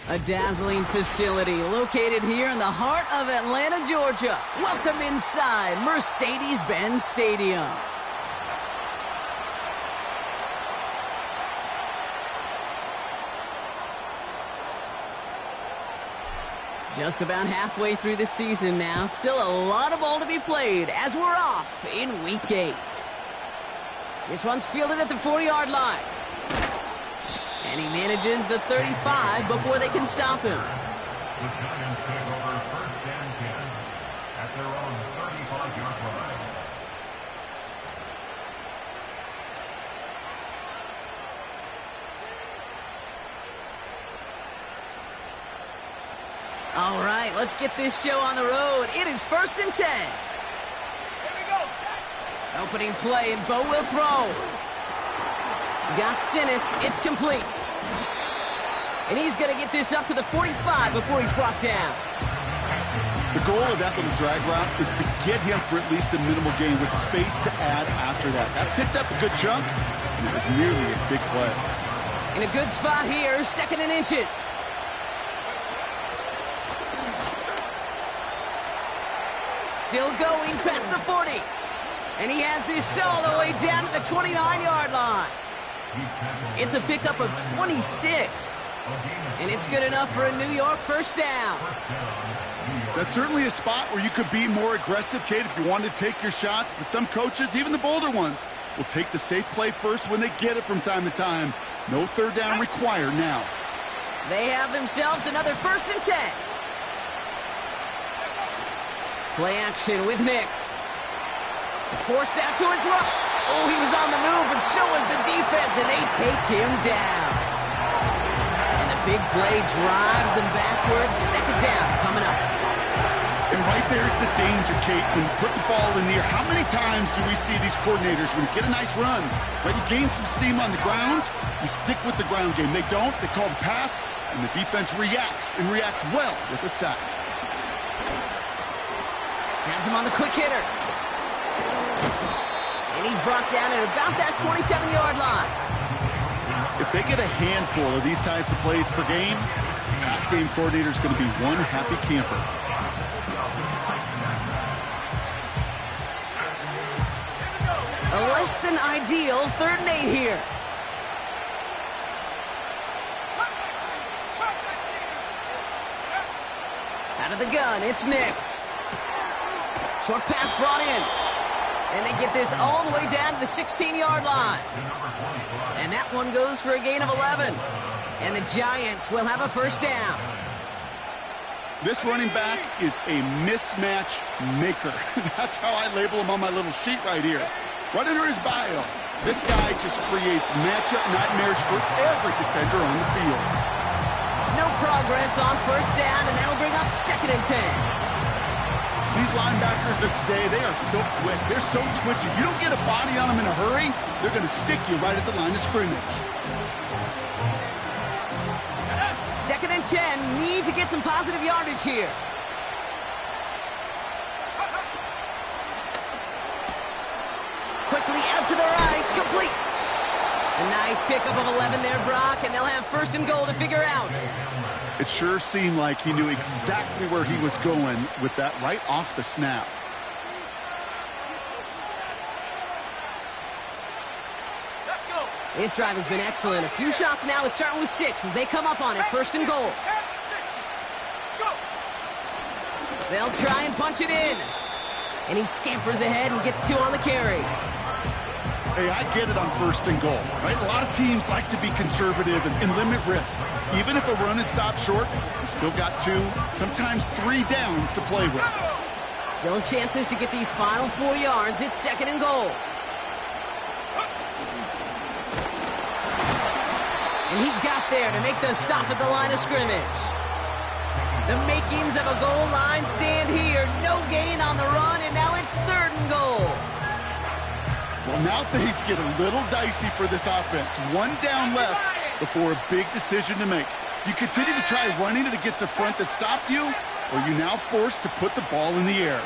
A dazzling facility located here in the heart of Atlanta, Georgia. Welcome inside Mercedes-Benz Stadium. Just about halfway through the season now. Still a lot of ball to be played as we're off in Week 8. This one's fielded at the 40-yard line. And he manages the 35 before they can stop him. The Giants take over first and 10 at their own 35-yard line. All right, let's get this show on the road. It is first and 10. Here we go, set. Opening play, and Bo will throw. Got Sinnott. It's complete. And he's going to get this up to the 45 before he's brought down. The goal of that little drag route is to get him for at least a minimal gain with space to add after that. That picked up a good chunk, and it was nearly a big play. In a good spot here, 2nd and inches. Still going past the 40. And he has this all the way down to the 29-yard line. It's a pickup of 26. And it's good enough for a New York first down. That's certainly a spot where you could be more aggressive, Kate, if you wanted to take your shots. But some coaches, even the bolder ones, will take the safe play first when they get it from time to time. No third down required now. They have themselves another 1st and 10. Play action with Nix. Forced out to his right. Oh, he was on the move, but so was the defense, and they take him down. And the big play drives them backwards. 2nd down coming up. And right there's the danger, Kate, when you put the ball in the air. How many times do we see these coordinators, when you get a nice run, right, you gain some steam on the ground, you stick with the ground game. They don't, they call the pass, and the defense reacts, and reacts well with a sack. Has him on the quick hitter. And he's brought down at about that 27-yard line. If they get a handful of these types of plays per game, the pass game coordinator is going to be one happy camper. A less than ideal 3rd and 8 here. Out of the gun, it's Nix. Short pass brought in. And they get this all the way down to the 16-yard line. And that one goes for a gain of 11. And the Giants will have a first down. This running back is a mismatch maker. That's how I label him on my little sheet right here. Right under his bio. This guy just creates matchup nightmares for every defender on the field. No progress on first down, and that'll bring up 2nd and 10. These linebackers of today, they are so quick. They're so twitchy. You don't get a body on them in a hurry, they're going to stick you right at the line of scrimmage. 2nd and 10. Need to get some positive yardage here. Quickly out to the right. Complete. A nice pickup of 11 there, Brock, and they'll have 1st and goal to figure out. It sure seemed like he knew exactly where he was going with that right off the snap. Let's go. This drive has been excellent. A few shots now. It's starting with 6 as they come up on it. 1st and goal. Go. They'll try and punch it in. And he scampers ahead and gets 2 on the carry. Hey, I get it on 1st and goal, right? A lot of teams like to be conservative and limit risk. Even if a run is stopped short, you still got 2, sometimes 3 downs to play with. Still chances to get these final 4 yards. It's 2nd and goal. And he got there to make the stop at the line of scrimmage. The makings of a goal line stand here. No gain on the run, and now it's 3rd and goal. Well, now things get a little dicey for this offense. 1 down left before a big decision to make. Do you continue to try running it against a front that stopped you, or are you now forced to put the ball in the air?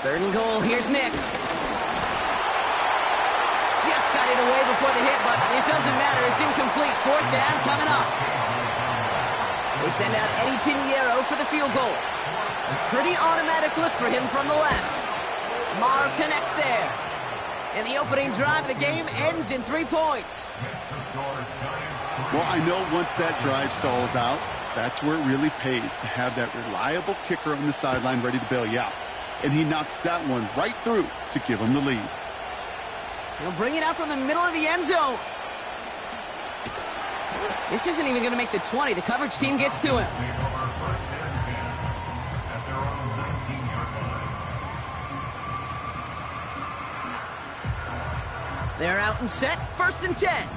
3rd and goal. Here's Nix. Just got it away before the hit, but it doesn't matter. It's incomplete. 4th down coming up. They send out Eddie Pinheiro for the field goal. A pretty automatic look for him from the left. Marr connects there. And the opening drive of the game ends in 3 points. Well, I know once that drive stalls out, that's where it really pays to have that reliable kicker on the sideline ready to bail you out. And he knocks that one right through to give him the lead. He'll bring it out from the middle of the end zone. This isn't even going to make the 20. The coverage team gets to him. They're out and set. 1st and 10.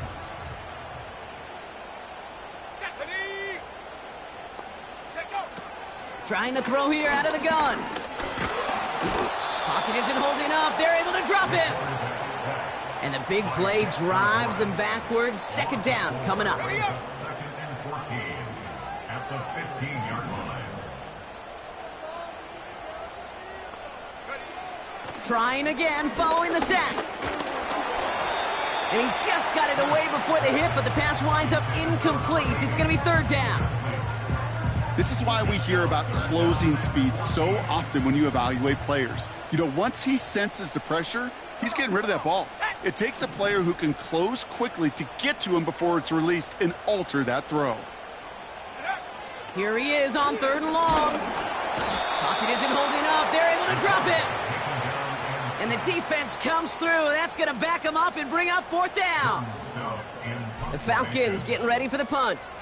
Trying to throw here out of the gun. Pocket isn't holding up. They're able to drop him. And the big play drives them backwards. 2nd down coming up. 2nd and 14 at the 15-yard line. Trying again following the sack. And he just got it away before the hit, but the pass winds up incomplete. It's going to be 3rd down. This is why we hear about closing speed so often when you evaluate players. You know, once he senses the pressure, he's getting rid of that ball. It takes a player who can close quickly to get to him before it's released and alter that throw. Here he is on 3rd and long. Pocket isn't holding up. They're able to drop him. And the defense comes through. That's going to back him up and bring up 4th down. The Falcons getting ready for the punt.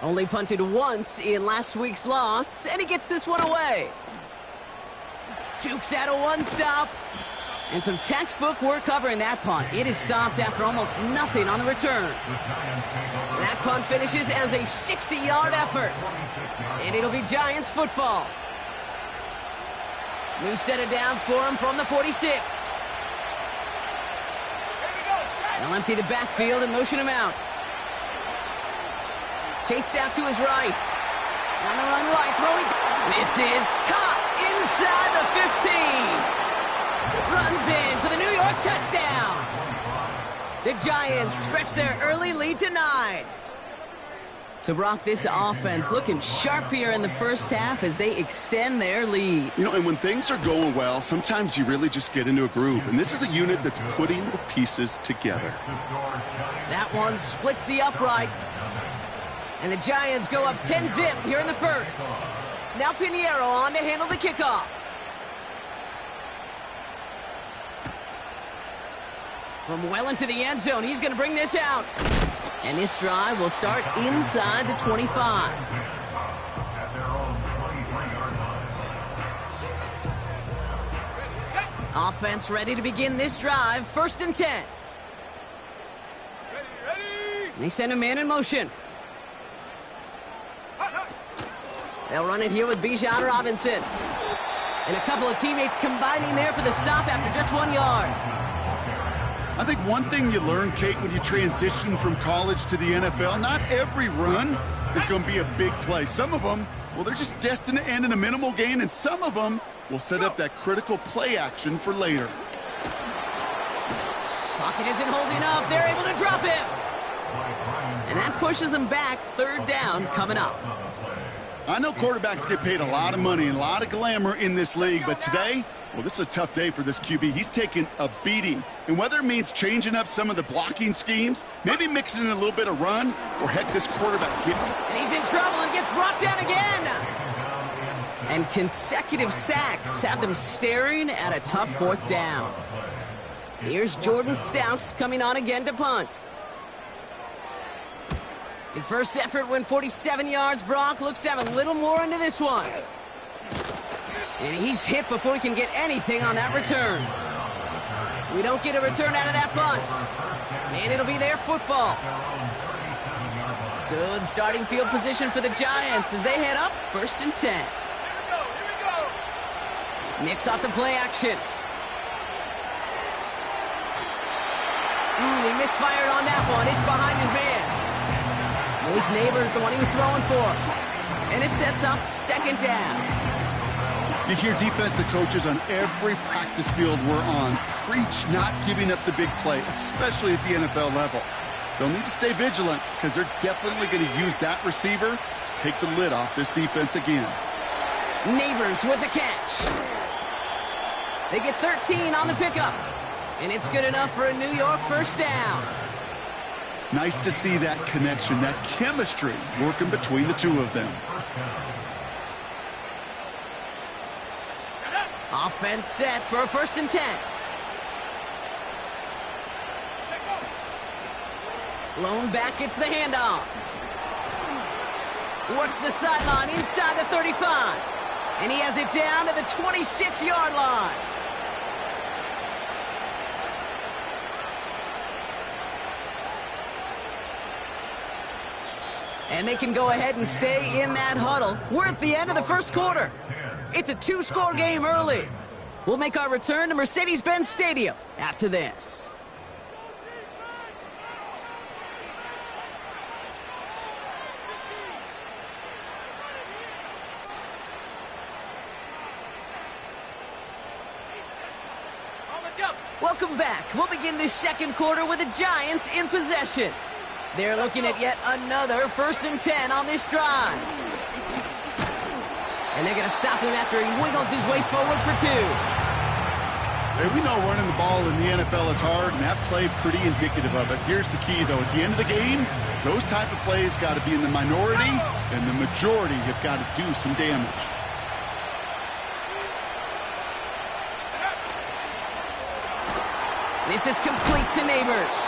Only punted once in last week's loss, and he gets this one away. Jukes out a 1-stop. And some textbook work covering that punt. It is stopped after almost nothing on the return. That punt finishes as a 60-yard effort. And it'll be Giants football. New set of downs for him from the 46. They'll empty the backfield and motion him out. Chased out to his right. On the run right, throwing. This is caught inside the 15. Runs in for the New York touchdown. The Giants stretch their early lead to 9. So, Brock, this offense looking sharp here in the first half as they extend their lead. You know, and when things are going well, sometimes you really just get into a groove. And this is a unit that's putting the pieces together. That one splits the uprights. And the Giants go up 10-zip here in the first. Now Pinheiro on to handle the kickoff. From well into the end zone, he's going to bring this out. And this drive will start inside the 25. At their own 23-yard line. Offense ready to begin this drive. 1st and 10. And they send a man in motion. They'll run it here with Bijan Robinson. And a couple of teammates combining there for the stop after just 1 yard. I think one thing you learn, Kate, when you transition from college to the NFL, not every run is going to be a big play. Some of them, well, they're just destined to end in a minimal gain, and some of them will set up that critical play action for later. Pocket isn't holding up. They're able to drop him. And that pushes them back. 3rd down coming up. I know quarterbacks get paid a lot of money and a lot of glamour in this league, but today, well, this is a tough day for this QB. He's taking a beating. And whether it means changing up some of the blocking schemes, maybe mixing in a little bit of run, or heck, this quarterback gets... And he's in trouble and gets brought down again. And consecutive sacks have them staring at a tough 4th down. Here's Jordan Stouts coming on again to punt. His first effort went 47 yards. Brock looks to have a little more into this one. And he's hit before he can get anything on that return. We don't get a return out of that punt. And it'll be their football. Good starting field position for the Giants as they head up 1st and 10. Nix off the play action. He misfired on that one. It's behind his man. Malik Neighbors, the one he was throwing for. And it sets up 2nd down. You hear defensive coaches on every practice field we're on preach not giving up the big play, especially at the NFL level. They'll need to stay vigilant because they're definitely going to use that receiver to take the lid off this defense again. Neighbors with a catch. They get 13 on the pickup. And it's good enough for a New York first down. Nice to see that connection, that chemistry working between the two of them. Offense set for a 1st and 10. Lone back gets the handoff. Works the sideline inside the 35. And he has it down to the 26-yard line. And they can go ahead and stay in that huddle. We're at the end of the first quarter. It's a 2-score game early. We'll make our return to Mercedes-Benz Stadium after this. Welcome back. We'll begin this second quarter with the Giants in possession. They're looking at yet another 1st and 10 on this drive. And they're going to stop him after he wiggles his way forward for 2. Hey, we know running the ball in the NFL is hard, and that play pretty indicative of it. Here's the key, though. At the end of the game, those type of plays got to be in the minority, and the majority have got to do some damage. This is complete to Neighbors.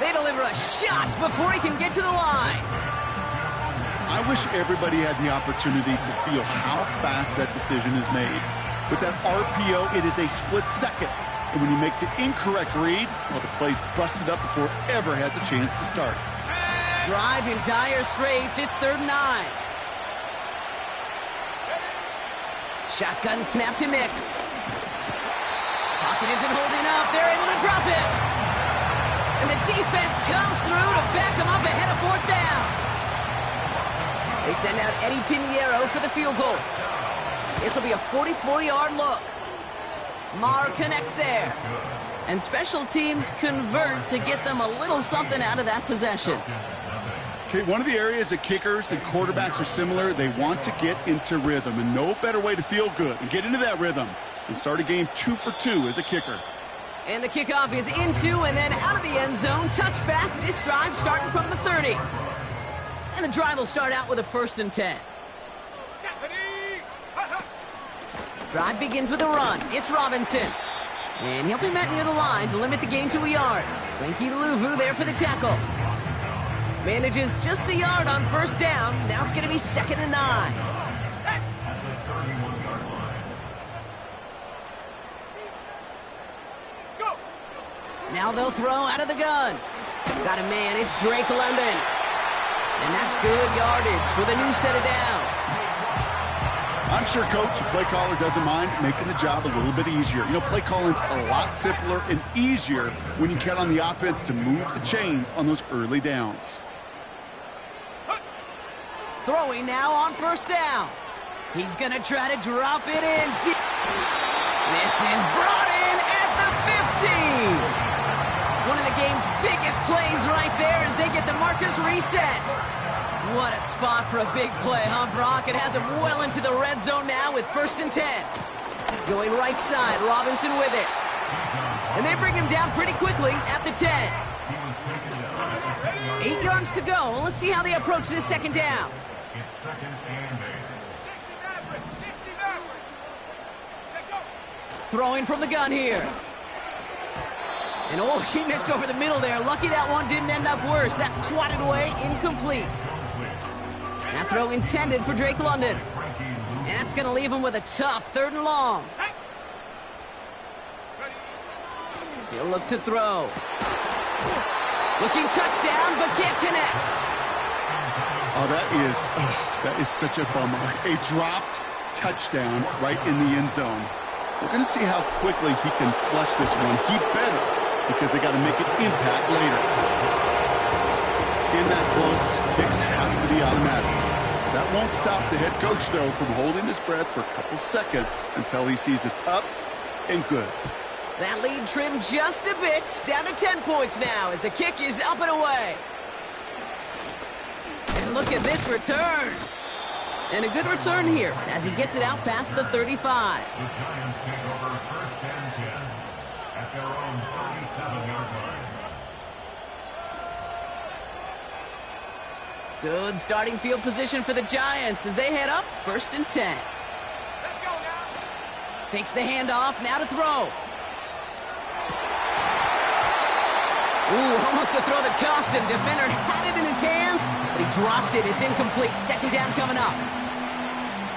They deliver a shot before he can get to the line. I wish everybody had the opportunity to feel how fast that decision is made. With that RPO, it is a split second. And when you make the incorrect read, well, the play's busted up before it ever has a chance to start. Drive in dire straits. It's 3rd and 9. Shotgun snap to Nix. Pocket isn't holding up. They're able to drop it. And the defense comes through to back them up ahead of 4th down. They send out Eddie Pinheiro for the field goal. This will be a 44-yard look. Marr connects there. And special teams convert to get them a little something out of that possession. Okay, one of the areas that kickers and quarterbacks are similar, they want to get into rhythm. And no better way to feel good and get into that rhythm and start a game 2 for 2 as a kicker. And the kickoff is into and then out of the end zone. Touchback. This drive starting from the 30. And the drive will start out with a 1st and 10. Drive begins with a run. It's Robinson. And he'll be met near the line to limit the gain to a yard. Frankie Luvu there for the tackle. Manages just a yard on 1st down. Now it's going to be 2nd and 9. Now they'll throw out of the gun. Got a man. It's Drake London. And that's good yardage with a new set of downs. I'm sure coach, the play caller doesn't mind making the job a little bit easier. You know, play calling's a lot simpler and easier when you count on the offense to move the chains on those early downs. Throwing now on 1st down. He's going to try to drop it in. This is brought in at the 15. One of the game's biggest plays right there as they get the markers reset. What a spot for a big play, huh, Brock? It has him well into the red zone now with 1st and 10. Going right side, Robinson with it. And they bring him down pretty quickly at the 10. 8 yards to go. Well, let's see how they approach this 2nd down. It's 2nd and 8. Throwing from the gun here. And oh, he missed over the middle there. Lucky that one didn't end up worse. That's swatted away, incomplete. That throw intended for Drake London. And that's going to leave him with a tough 3rd and long. He'll look to throw. Looking touchdown, but can't connect. Oh, that is such a bummer. A dropped touchdown right in the end zone. We're going to see how quickly he can flush this one. He better, because they got to make an impact later. In that close, kicks have to be automatic. That won't stop the head coach, though, from holding his breath for a couple seconds until he sees it's up and good. That lead trimmed just a bit, down to 10 points now as the kick is up and away. And look at this return. And a good return here as he gets it out past the 35. The Giants take over first and 10 at their own 37-yard line. Good starting field position for the Giants as they head up first and 10. Let's go now. Fakes the handoff, now to throw. Ooh, almost a throw that cost him. Defender had it in his hands, but he dropped it. It's incomplete. Second down coming up.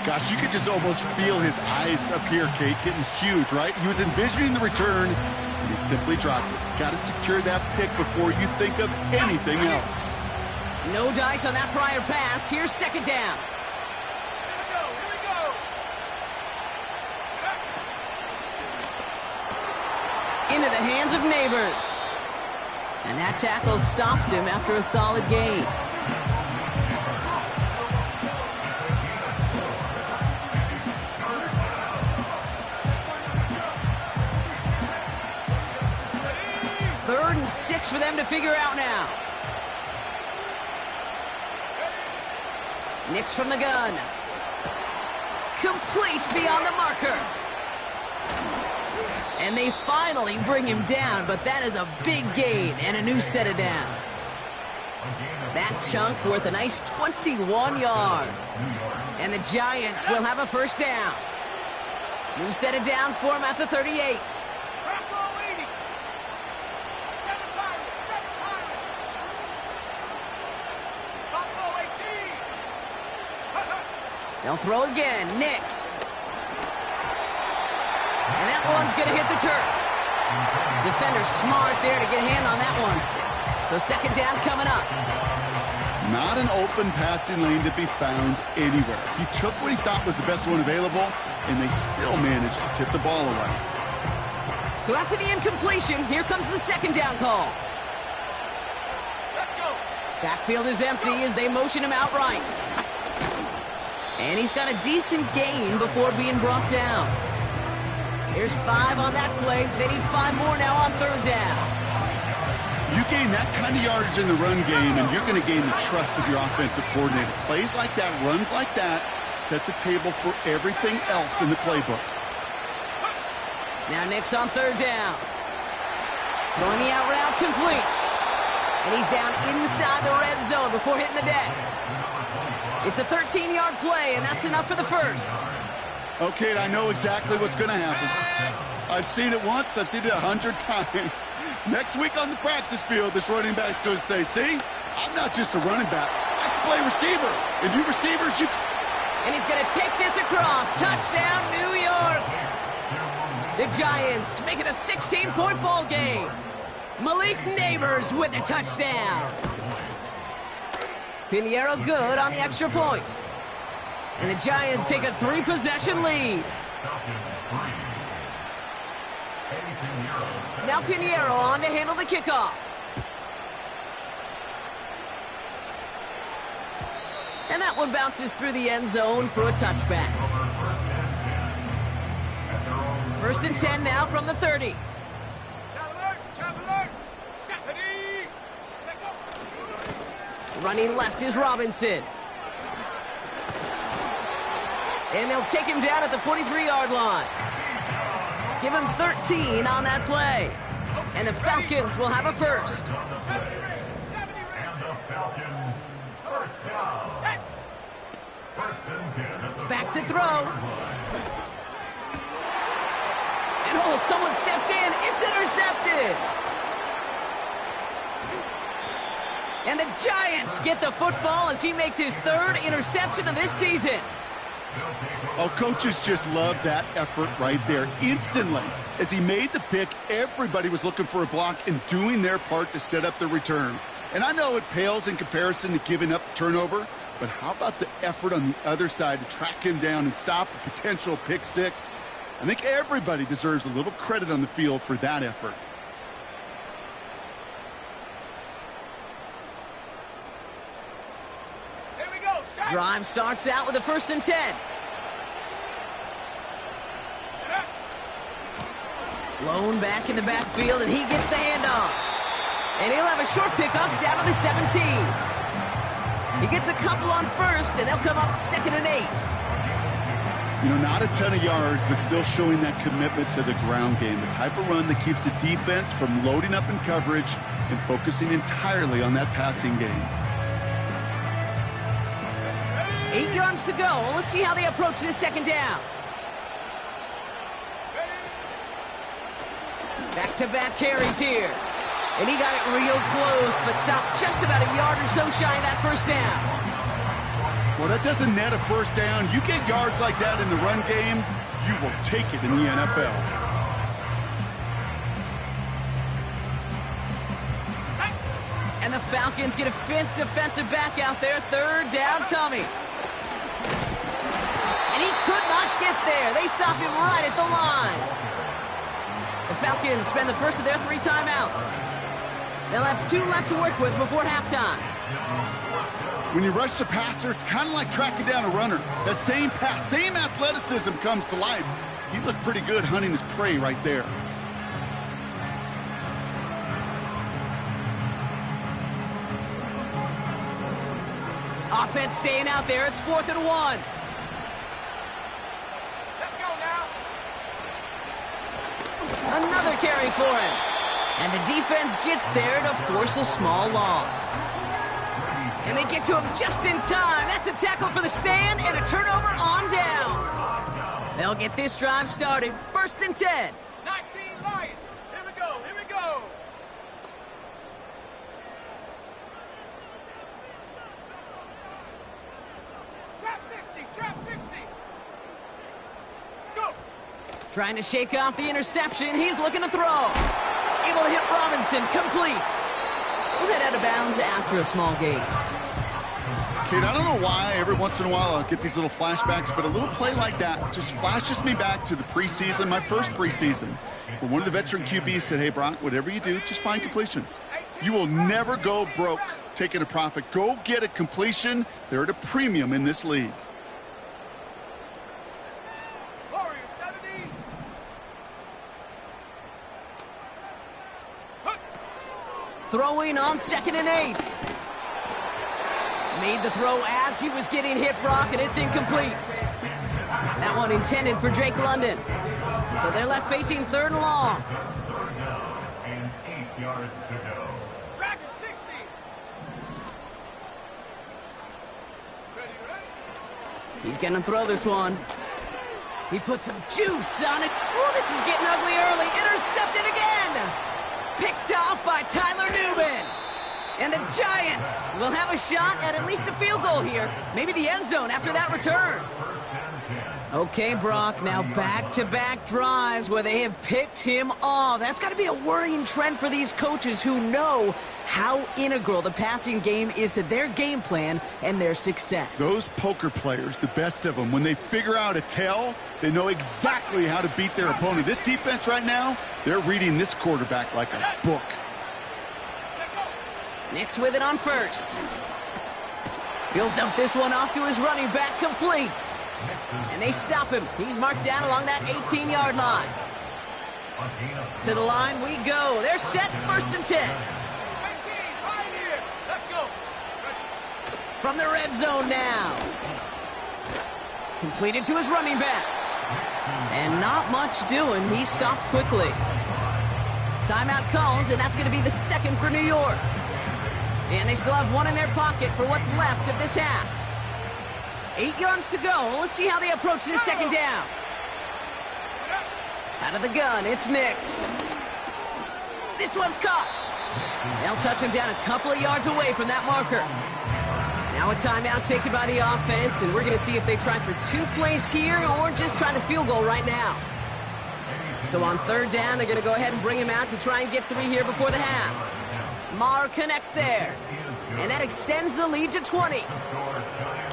Gosh, you could just almost feel his eyes up here, Kate, getting huge, right? He was envisioning the return, and he simply dropped it. Got to secure that pick before you think of anything else. No dice on that prior pass. Here's second down. Here we go. Into the hands of Neighbors. And that tackle stops him after a solid gain. Third and 6 for them to figure out now. Nix from the gun. Complete beyond the marker. And they finally bring him down, but that is a big gain and a new set of downs. That chunk worth a nice 21 yards. And the Giants will have a first down. New set of downs for him at the 38. Crack roll 80. 7 Pirates. Buffalo 18. They'll throw again. Nix. And that one's going to hit the turf. Defender smart there to get a hand on that one. So second down coming up. Not an open passing lane to be found anywhere. He took what he thought was the best one available, and they still managed to tip the ball away. So after the incompletion, here comes the second down call. Let's go. Backfield is empty as they motion him outright. And he's got a decent gain before being brought down. Here's 5 on that play. They need 5 more now on third down. You gain that kind of yardage in the run game, and you're going to gain the trust of your offensive coordinator. Plays like that, runs like that, set the table for everything else in the playbook. Now Nix on third down. Throwing the out route complete. And he's down inside the red zone before hitting the deck. It's a 13-yard play, and that's enough for the first. Okay, I know exactly what's going to happen. I've seen it once. I've seen it 100 times. Next week on the practice field, this running back's going to say, see, I'm not just a running back. I can play receiver. And you receivers, you... And he's going to take this across. Touchdown, New York. The Giants make it a 16-point ball game. Malik Neighbors with a touchdown. Pinheiro good on the extra point. And the Giants take a 3-possession lead. Now Pinheiro on to handle the kickoff. And that one bounces through the end zone for a touchback. First and 10 now from the 30. Running left is Robinson. And they'll take him down at the 43-yard line. Give him 13 on that play. And the Falcons will have a first. And the Falcons first down. First and 10 at the Back to throw. And oh, someone stepped in. It's intercepted. And the Giants get the football as he makes his 3rd interception of this season. Oh, coaches just love that effort right there. Instantly, as he made the pick, everybody was looking for a block and doing their part to set up the return. And I know it pales in comparison to giving up the turnover, but how about the effort on the other side to track him down and stop a potential pick six? I think everybody deserves a little credit on the field for that effort. Drive starts out with a 1st and 10. Blown back in the backfield, and he gets the handoff. And he'll have a short pickup down to the 17. He gets a couple on first, and they'll come up 2nd and 8. You know, not a ton of yards, but still showing that commitment to the ground game. The type of run that keeps the defense from loading up in coverage and focusing entirely on that passing game. 8 yards to go. Let's see how they approach this 2nd down. Back-to-back carries here. And he got it real close, but stopped just about a yard or so shy of that 1st down. Well, that doesn't net a 1st down. You get yards like that in the run game, you will take it in the NFL. And the Falcons get a 5th defensive back out there. 3rd down coming. And he could not get there. They stop him right at the line. The Falcons spend the first of their 3 timeouts. They'll have 2 left to work with before halftime. When you rush the passer, it's kind of like tracking down a runner. That same pass, same athleticism comes to life. He looked pretty good hunting his prey right there. Offense staying out there. It's 4th and 1. Let's go now. Another carry for him. And the defense gets there to force a small loss. And they get to him just in time. That's a tackle for the stand and a turnover on downs. They'll get this drive started. 1st and 10. 19 Lions. Here we go. Here we go. Trap 60. Trap 60. Go. Trying to shake off the interception. He's looking to throw. Able to hit Robinson. Complete. We'll head out of bounds after a small gain. Kate, I don't know why every once in a while I'll get these little flashbacks, but a little play like that just flashes me back to the preseason, my first preseason, where one of the veteran QBs said, hey, Brock, whatever you do, just find completions. You will never go broke taking a profit. Go get a completion. They're at a premium in this league. Warriors 70. Throwing on 2nd and 8. Made the throw as he was getting hit, Brock, and it's incomplete. That one intended for Drake London. So they're left facing 3rd and long. And 8 yards to go. Dragon 60. Ready, ready. He's going to throw this one. He put some juice on it. Oh, this is getting ugly early. Intercepted again. Picked off by Tyler Newman. And the Giants will have a shot at least a field goal here. Maybe the end zone after that return. Okay, Brock, now back-to-back drives where they have picked him off. That's got to be a worrying trend for these coaches who know how integral the passing game is to their game plan and their success. Those poker players, the best of them, when they figure out a tell, they know exactly how to beat their opponent. This defense right now, they're reading this quarterback like a book. Nix with it on first. He'll dump this one off to his running back, complete. And they stop him. He's marked down along that 18-yard line. To the line we go. They're set, 1st and 10. 19, right here. Let's go. From the red zone now. Completed to his running back. And not much doing. He stopped quickly. Timeout called, and that's going to be the 2nd for New York. And they still have 1 in their pocket for what's left of this half. 8 yards to go. Let's see how they approach this 2nd down. Out of the gun, it's Nix. This one's caught. They'll touch him down a couple of yards away from that marker. Now a timeout taken by the offense, and we're going to see if they try for 2 plays here or just try the field goal right now. So on 3rd down, they're going to go ahead and bring him out to try and get 3 here before the half. Maher connects there, and that extends the lead to 20.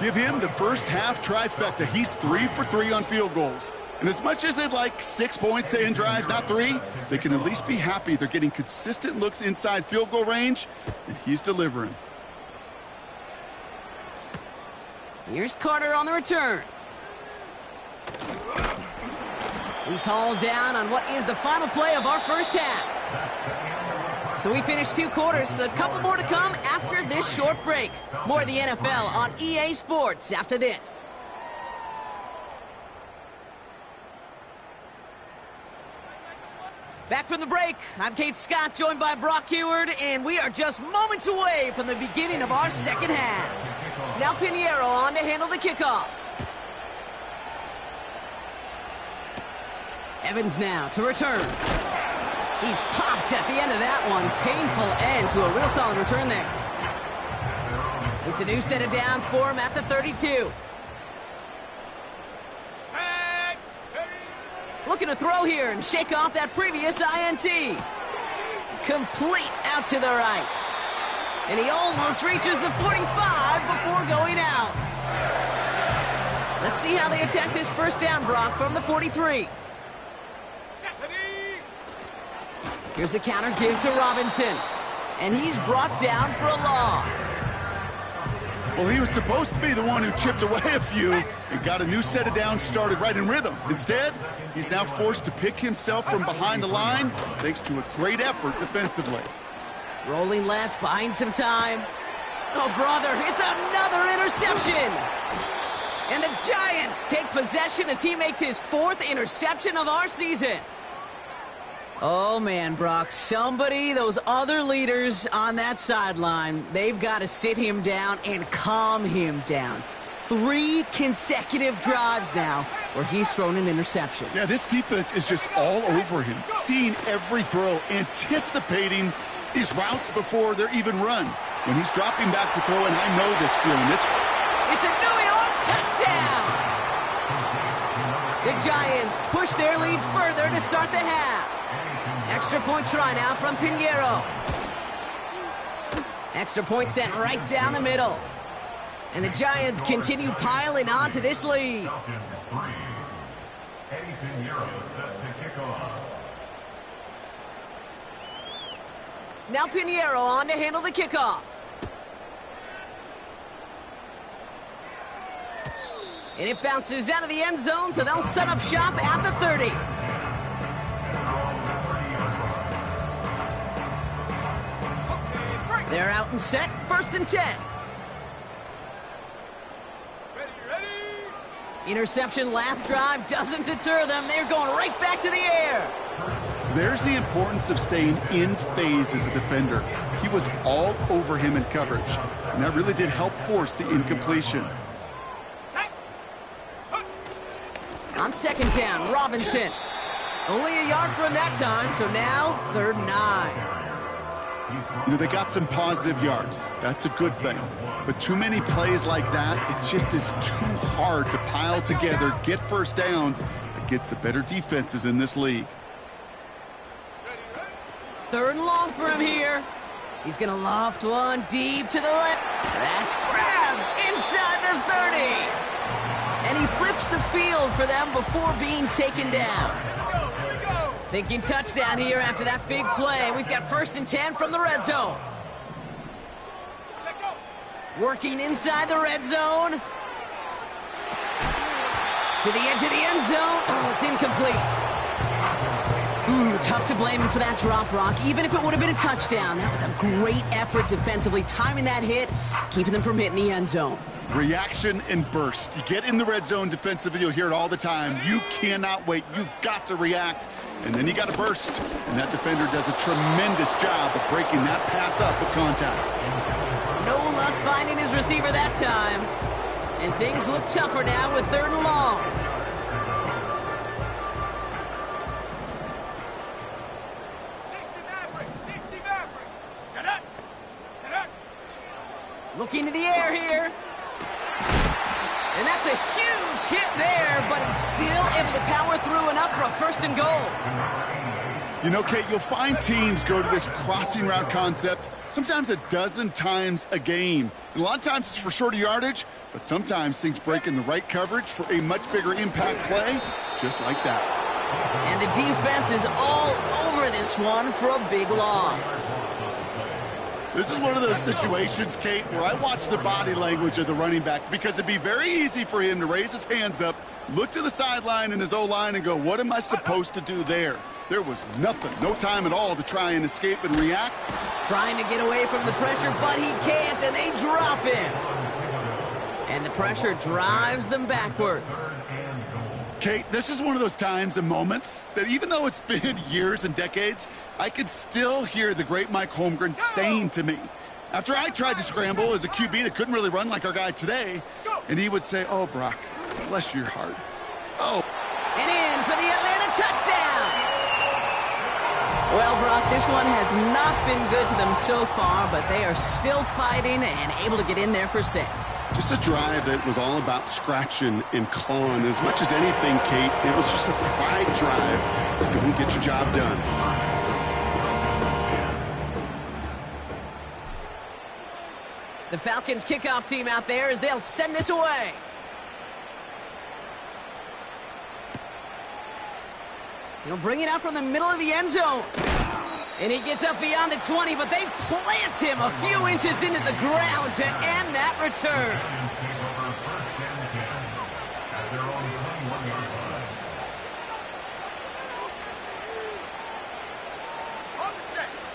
Give him the first half trifecta. He's 3 for 3 on field goals. And as much as they'd like 6 points to end drives, not 3, they can at least be happy they're getting consistent looks inside field goal range, and he's delivering. Here's Carter on the return. He's hauled down on what is the final play of our first half. So we finished 2 quarters. A couple more to come after this short break. More of the NFL on EA Sports after this. Back from the break, I'm Kate Scott, joined by Brock Heward, and we are just moments away from the beginning of our second half. Now Pinheiro on to handle the kickoff. Evans now to return. He's popped at the end of that one. Painful end to a real solid return there. It's a new set of downs for him at the 32. Looking to throw here and shake off that previous INT. Complete out to the right. And he almost reaches the 45 before going out. Let's see how they attack this first down, Brock, from the 43. Here's a counter give to Robinson. And he's brought down for a loss. Well, he was supposed to be the one who chipped away a few and got a new set of downs started right in rhythm. Instead, he's now forced to pick himself from behind the line thanks to a great effort defensively. Rolling left, buying some time. Oh, brother, it's another interception. And the Giants take possession as he makes his 4th interception of our season. Oh, man, Brock, those other leaders on that sideline, they've got to sit him down and calm him down. 3 consecutive drives now where he's thrown an interception. Yeah, this defense is just all over him, seeing every throw, anticipating these routes before they're even run. When he's dropping back to throw, and I know this feeling. It's a New York touchdown! The Giants push their lead further to start the half. Extra point try now from Pinheiro. Extra point sent right down the middle. And the Giants continue piling on to this lead. Now Pinheiro on to handle the kickoff. And it bounces out of the end zone, so they'll set up shop at the 30. They're out and set, 1st and 10. Ready. Interception last drive doesn't deter them. They're going right back to the air. There's the importance of staying in phase as a defender. He was all over him in coverage, and that really did help force the incompletion. On 2nd down, Robinson. Only a yard from that time, so now 3rd and 9. You know, they got some positive yards. That's a good thing. But too many plays like that, it just is too hard to pile together, get first downs against the better defenses in this league. 3rd and long for him here. He's going to loft one deep to the left. That's grabbed inside the 30. And he flips the field for them before being taken down. Thinking touchdown here after that big play. We've got 1st and 10 from the red zone. Working inside the red zone. To the edge of the end zone. Oh, it's incomplete. Tough to blame him for that drop, Brock. Even if it would have been a touchdown, that was a great effort defensively, timing that hit, keeping them from hitting the end zone. Reaction and burst. You get in the red zone defensively, you'll hear it all the time. You cannot wait. You've got to react. And then you got to burst. And that defender does a tremendous job of breaking that pass up with contact. No luck finding his receiver that time. And things look tougher now with 3rd and long. Looking to the air here. And that's a huge hit there, but he's still able to power through enough for a 1st and goal. You know, Kate, you'll find teams go to this crossing route concept sometimes a dozen times a game. And a lot of times it's for shorter yardage, but sometimes things break in the right coverage for a much bigger impact play, just like that. And the defense is all over this one for a big loss. This is one of those situations, Kate, where I watch the body language of the running back because it'd be very easy for him to raise his hands up, look to the sideline in his O-line and go, what am I supposed to do there? There was nothing, no time at all to try and escape and react. Trying to get away from the pressure, but he can't, and they drop him. And the pressure drives them backwards. Kate, this is one of those times and moments that even though it's been years and decades, I can still hear the great Mike Holmgren saying to me, after I tried to scramble as a QB that couldn't really run like our guy today, and he would say, oh, Brock, bless your heart. Oh. And in for the Atlanta touchdown. Well, Brock, this one has not been good to them so far, but they are still fighting and able to get in there for 6. Just a drive that was all about scratching and clawing. As much as anything, Kate, it was just a pride drive to go and get your job done. The Falcons kickoff team out there as they'll send this away. He'll bring it out from the middle of the end zone. And he gets up beyond the 20, but they plant him a few inches into the ground to end that return.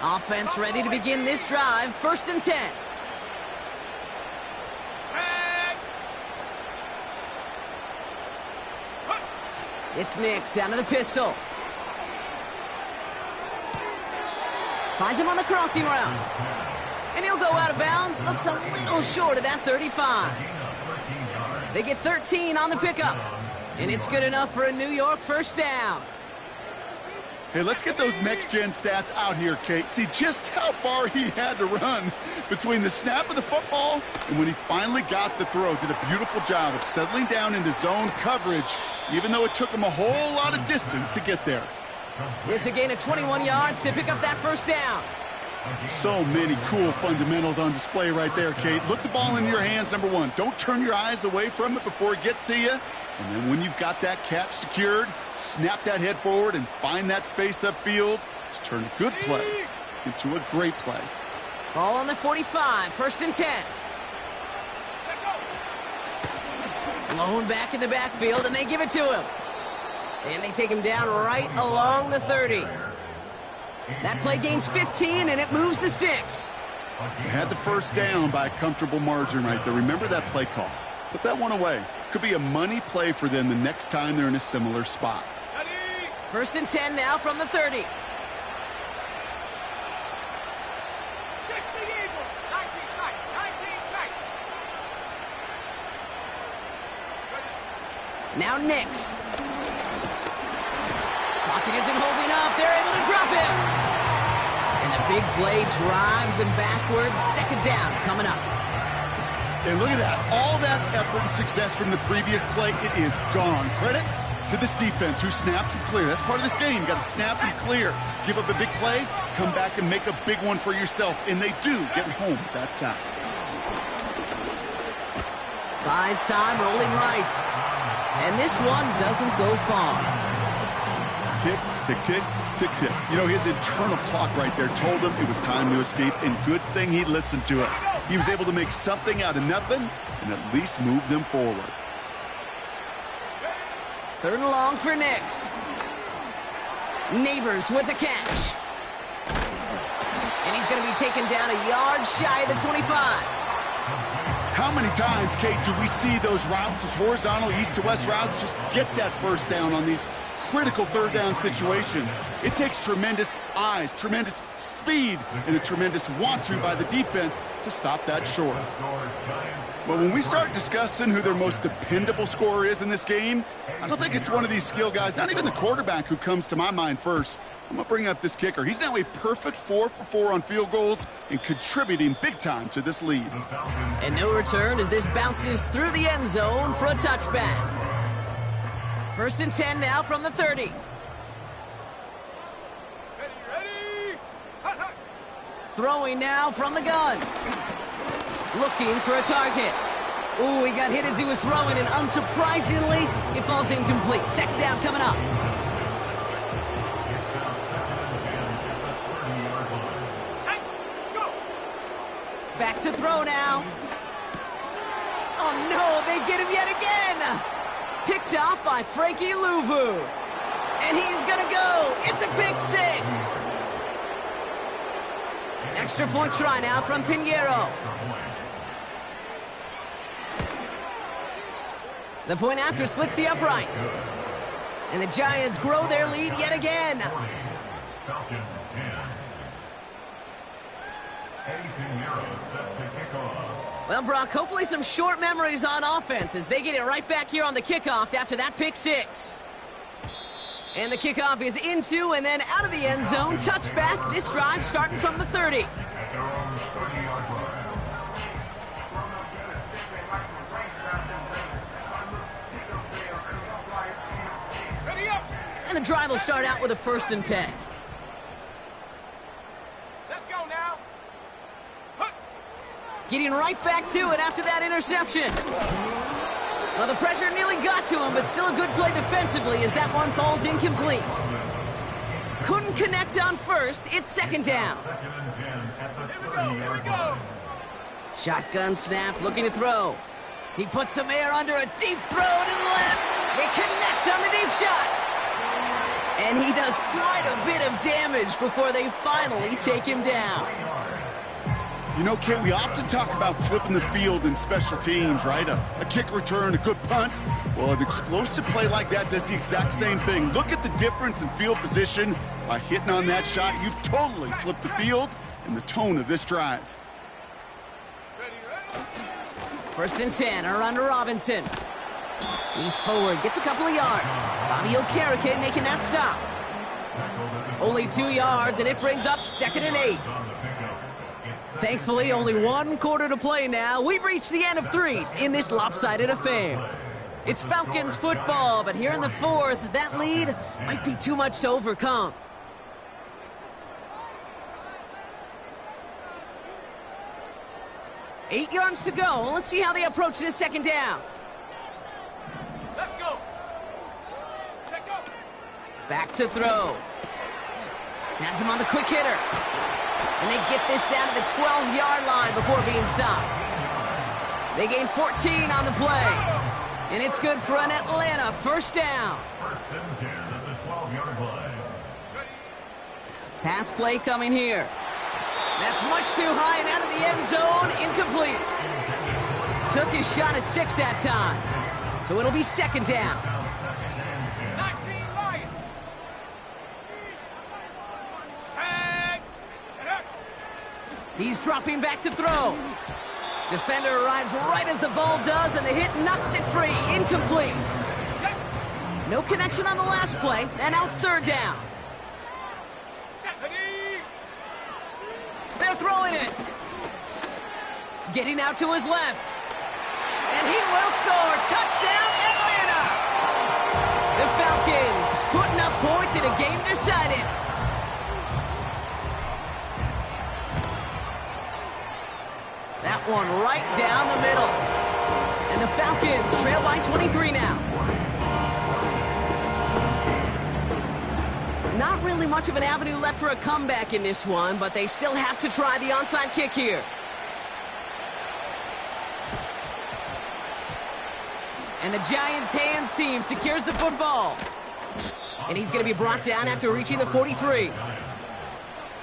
Offense ready to begin this drive. 1st and 10. It's Nix out of the pistol. Finds him on the crossing route. And he'll go out of bounds. Looks a little short of that 35. They get 13 on the pickup. And it's good enough for a New York 1st down. Hey, let's get those next-gen stats out here, Kate. See just how far he had to run between the snap of the football and when he finally got the throw. Did a beautiful job of settling down into zone coverage, even though it took him a whole lot of distance to get there. It's a gain of 21 yards to pick up that 1st down. So many cool fundamentals on display right there, Kate. Look the ball in your hands, number 1. Don't turn your eyes away from it before it gets to you. And then when you've got that catch secured, snap that head forward and find that space upfield to turn a good play into a great play. Ball on the 45, 1st and 10. Blown back in the backfield, and they give it to him. And they take him down right along the 30. That play gains 15, and it moves the sticks. They had the 1st down by a comfortable margin right there. Remember that play call. Put that one away. Could be a money play for them the next time they're in a similar spot. 1st and 10 now from the 30. 60 Eagles, 19 tight, 19 tight. Now Nix. Pocket isn't holding up. They're able to drop him. And the big play drives them backwards. 2nd down coming up. And look at that. All that effort and success from the previous play, it is gone. Credit to this defense who snapped and cleared. That's part of this game. You got to snap and clear. Give up a big play, come back and make a big one for yourself. And they do get home with that sack. Buys time, rolling right. And this one doesn't go far. Tick, tick, tick, tick, tick. You know, his internal clock right there told him it was time to escape, and good thing he listened to it. He was able to make something out of nothing and at least move them forward. 3rd and long for Nix. Neighbors with a catch. And he's going to be taken down a yard shy of the 25. How many times, Kate, do we see those routes, those horizontal east to west routes, just get that 1st down on these critical 3rd down situations? It takes tremendous eyes, tremendous speed, and a tremendous want-to by the defense to stop that short. But when we start discussing who their most dependable scorer is in this game, I don't think it's one of these skill guys, not even the quarterback, who comes to my mind first. I'm going to bring up this kicker. He's now a perfect 4 for 4 on field goals and contributing big time to this lead. And no return as this bounces through the end zone for a touchback. 1st and 10 now from the 30. Ready? Hot, hot. Throwing now from the gun. Looking for a target. Ooh, he got hit as he was throwing, and unsurprisingly, it falls incomplete. 2nd down coming up. Hey, go. Back to throw now. Oh no, they get him yet again. Picked off by Frankie Louvu. And he's gonna go. It's a pick six. Extra point try now from Pinheiro. The point after splits the uprights. And the Giants grow their lead yet again. Falcons 10. Eddie Pinheiro set to kick off. Well, Brock, hopefully some short memories on offense as they get it right back here on the kickoff after that pick six. And the kickoff is into and then out of the end zone. Touchback. This drive starting from the 30. At their own 30-yard line. Ready up. And the drive will start out with a 1st and 10. Let's go now. Huh. Getting right back to it after that interception. Well, the pressure nearly got to him, but still a good play defensively as that one falls incomplete. Couldn't connect on first. It's 2nd down. 2nd and 10 at the Here we go. Here we 30-yard go. line. Shotgun snap, looking to throw. He puts some air under a deep throw to the left. They connect on the deep shot. And he does quite a bit of damage before they finally take him down. You know, Kit, we often talk about flipping the field in special teams, right? A kick return, a good punt. Well, an explosive play like that does the exact same thing. Look at the difference in field position. By hitting on that shot, you've totally flipped the field and the tone of this drive. Ready, ready. 1st and 10, around to Robinson. He's forward, gets a couple of yards. Bobby Okereke making that stop. Only 2 yards, and it brings up 2nd and 8. Thankfully, only 1 quarter to play now. We've reached the end of 3 in this lopsided affair. It's Falcons football, but here in the 4th, that lead might be too much to overcome. Eight yards to go. Let's see how they approach this 2nd down. Let's go. Check go. Back to throw. Has him on the quick hitter. And they get this down to the 12-yard line before being stopped. They gain 14 on the play. And it's good for an Atlanta 1st down. 1st and 10 at the 12-yard line. Pass play coming here. That's much too high and out of the end zone. Incomplete. Took his shot at 6 that time. So it'll be 2nd down. 19 Lions. Tag. He's dropping back to throw. Defender arrives right as the ball does, and the hit knocks it free. Incomplete. No connection on the last play, and now it's 3rd down. Ready. They're throwing it. Getting out to his left. And he will score. Touchdown, Atlanta. The Falcons putting up points in a game decided. That one right down the middle. And the Falcons trail by 23 now. Not really much of an avenue left for a comeback in this one, but they still have to try the onside kick here. And the Giants' hands team secures the football. And he's going to be brought down after reaching the 43.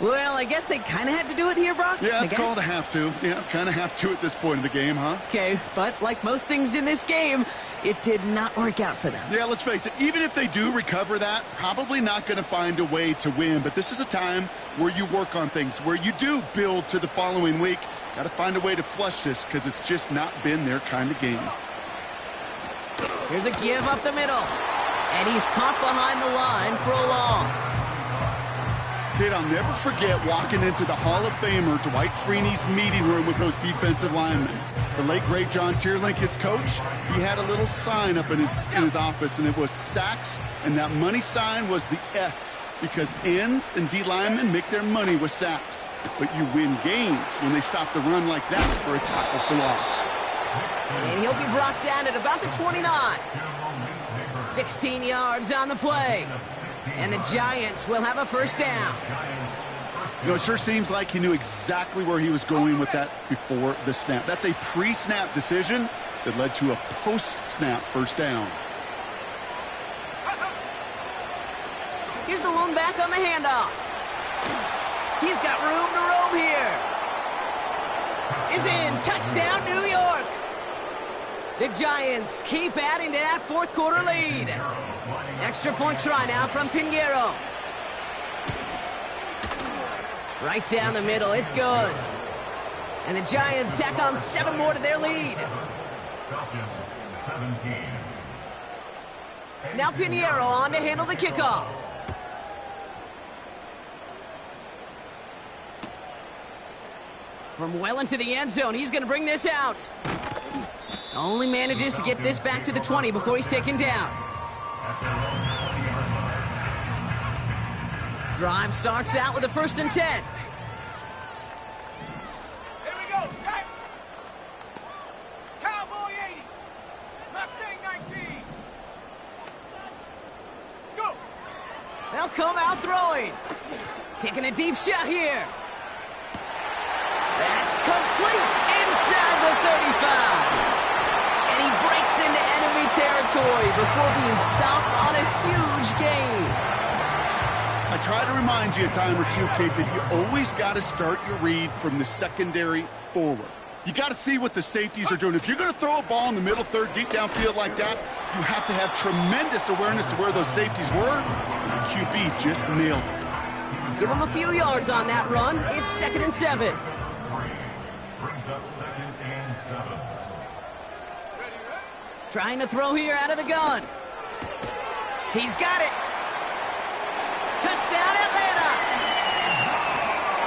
Well, I guess they kind of had to do it here, Brock. Yeah, it's called a have to. Yeah, kind of have to at this point in the game, huh? Okay, but like most things in this game, it did not work out for them. Yeah, let's face it, even if they do recover that, probably not going to find a way to win. But this is a time where you work on things, where you do build to the following week. Got to find a way to flush this because it's just not been their kind of game. Here's a give up the middle. And he's caught behind the line for a loss. Kid, I'll never forget walking into the Hall of Famer Dwight Freeney's meeting room with those defensive linemen. The late, great John Tierlink, his coach, he had a little sign up in his office, and it was sacks, and that money sign was the S, because ends and D linemen make their money with sacks. But you win games when they stop the run like that for a tackle for loss. And he'll be brought down at about the 29. 16 yards on the play. And the Giants will have a 1st down. You know, it sure seems like he knew exactly where he was going with that before the snap. That's a pre-snap decision that led to a post-snap first down. Here's the lone back on the handoff. He's got room to roam here. Is in. Touchdown, New York. The Giants keep adding to that fourth quarter lead. Extra point try now from Pinheiro. Right down the middle. It's good. And the Giants tack on 7 more to their lead. Falcons 17. Now Pinheiro on to handle the kickoff. From well into the end zone, he's going to bring this out. Only manages to get this back to the 20 before he's taken down. Drive starts out with a 1st and 10. Here we go, set. Cowboy 80. Mustang 19. Go. They'll come out throwing. Taking a deep shot here. That's complete inside the 35. And he breaks into enemy territory before being stopped on a huge gain. I try to remind you a time or two, Kate, that you always got to start your read from the secondary forward. You got to see what the safeties are doing. If you're going to throw a ball in the middle third, deep downfield like that, you have to have tremendous awareness of where those safeties were. The QB just nailed it. Give him a few yards on that run. It's 2nd and 7. Brings up 2nd and 7. Trying to throw here out of the gun. He's got it. Touchdown, Atlanta.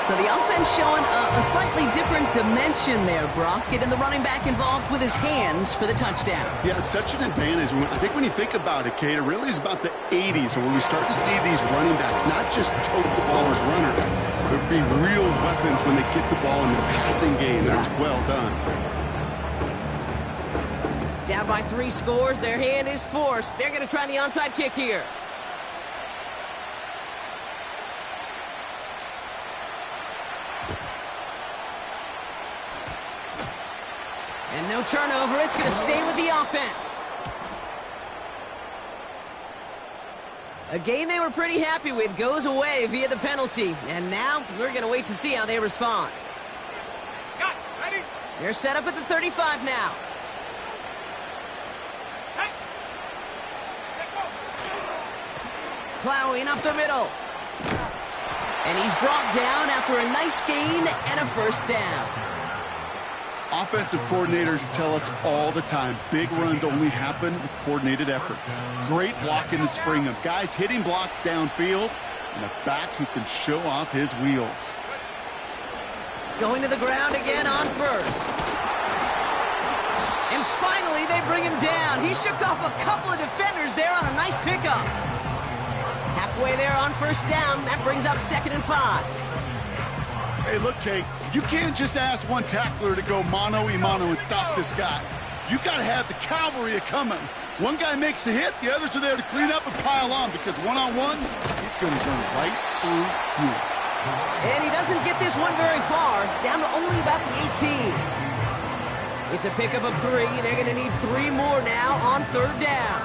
So the offense showing a slightly different dimension there, Brock. Getting the running back involved with his hands for the touchdown. Yeah, it's such an advantage. I think when you think about it, Kate, it really is about the 80s where we start to see these running backs not just tote the ball as runners, but be real weapons when they get the ball in the passing game. That's well done. Down by 3 scores, their hand is forced. They're going to try the onside kick here. And no turnover. It's going to stay with the offense. A game they were pretty happy with goes away via the penalty. And now we're going to wait to see how they respond. Got it. Ready? They're set up at the 35 now. Set. Set, go. Plowing up the middle. And he's brought down after a nice gain and a first down. Offensive coordinators tell us all the time, big runs only happen with coordinated efforts. Great blocking to spring them. Guys hitting blocks downfield, and a back who can show off his wheels. Going to the ground again on first. And finally, they bring him down. He shook off a couple of defenders there on a nice pickup. Halfway there on first down, that brings up 2nd and 5. Hey, look, Kate, you can't just ask one tackler to go mano-a-mano and stop this guy. You got to have the cavalry coming. One guy makes a hit, the others are there to clean up and pile on, because one-on-one, he's going to run right through you. And he doesn't get this one very far, down to only about the 18. It's a pickup of 3. They're going to need 3 more now on 3rd down.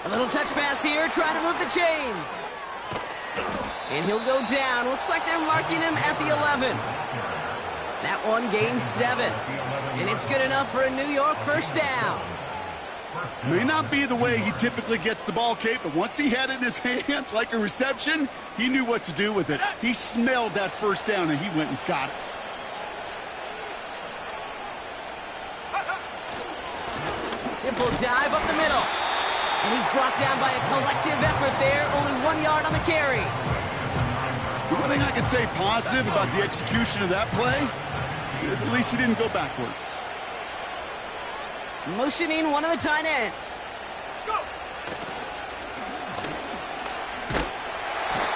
A little touch pass here, trying to move the chains. And he'll go down. Looks like they're marking him at the 11. That one gains 7. And it's good enough for a New York first down. May not be the way he typically gets the ball, Kate, but once he had it in his hands like a reception, he knew what to do with it. He smelled that first down, and he went and got it. Simple dive up the middle. And he's brought down by a collective effort there. Only 1 yard on the carry. The one thing I can say positive about the execution of that play is at least he didn't go backwards. Motioning one of the tight ends. Go.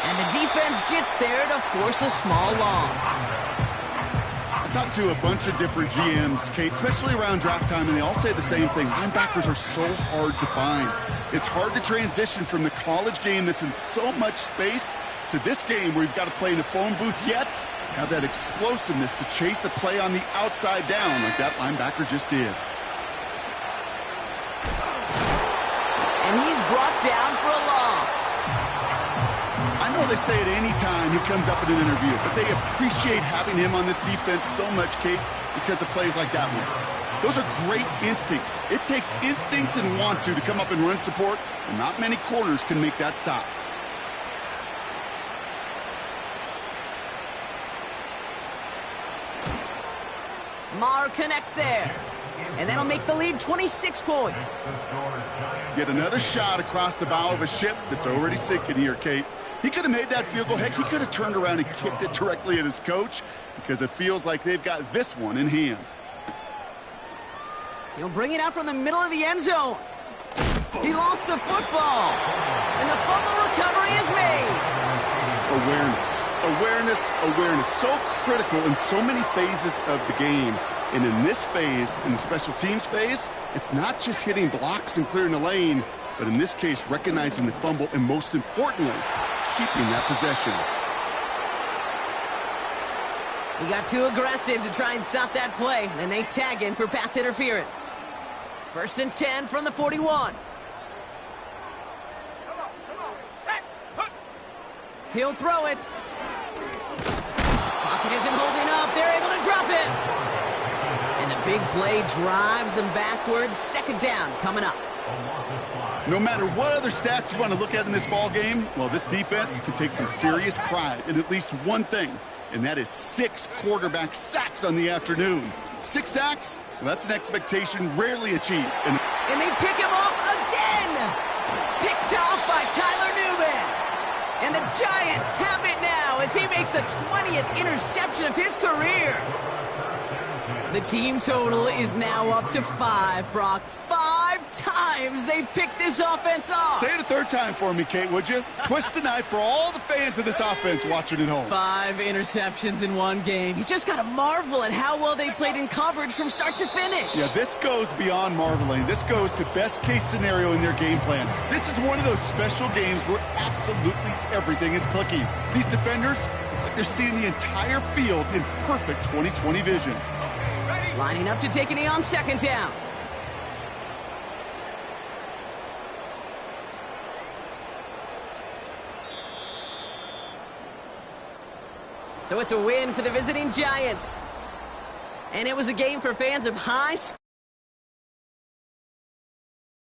And the defense gets there to force a small loss. I talked to a bunch of different GMs, Kate, especially around draft time, and they all say the same thing. Linebackers are so hard to find. It's hard to transition from the college game that's in so much space to this game where you've got to play in a phone booth, yet have that explosiveness to chase a play on the outside down like that linebacker just did. And he's brought down for a loss. I know they say it any time he comes up in an interview, but they appreciate having him on this defense so much, Kate, because of plays like that one. Those are great instincts. It takes instincts and want to come up and run support, and not many corners can make that stop. Maher connects there, and that'll make the lead 26 points. Get another shot across the bow of a ship that's already sinking here, Kate. He could have made that field goal. Heck, he could have turned around and kicked it directly at his coach because it feels like they've got this one in hand. He'll bring it out from the middle of the end zone. He lost the football, and the fumble recovery is made. Awareness, awareness, awareness. So critical in so many phases of the game. And in this phase, in the special teams phase, it's not just hitting blocks and clearing the lane, but in this case, recognizing the fumble and, most importantly, keeping that possession. He got too aggressive to try and stop that play, and they tag him for pass interference. 1st and 10 from the 41. Come on, set, put. He'll throw it. Pocket isn't holding up. They're able to drop it. And the big play drives them backwards. 2nd down coming up. No matter what other stats you want to look at in this ball game, well, this defense can take some serious pride in at least one thing, and that is 6 quarterback sacks on the afternoon. 6 sacks? Well, that's an expectation rarely achieved. And they pick him off again! Picked off by Tyler Newman! And the Giants have it now as he makes the 20th interception of his career. The team total is now up to 5, Brock. 5 times they've picked this offense off. Say it a 3rd time for me, Kate, would you? Twist the knife for all the fans of this offense watching at home. 5 interceptions in one game. You just got to marvel at how well they played in coverage from start to finish. Yeah, this goes beyond marveling. This goes to best case scenario in their game plan. This is one of those special games where absolutely everything is clicking. These defenders, it's like they're seeing the entire field in perfect 20/20 vision. Lining up to take a knee on 2nd down. So it's a win for the visiting Giants. And it was a game for fans of high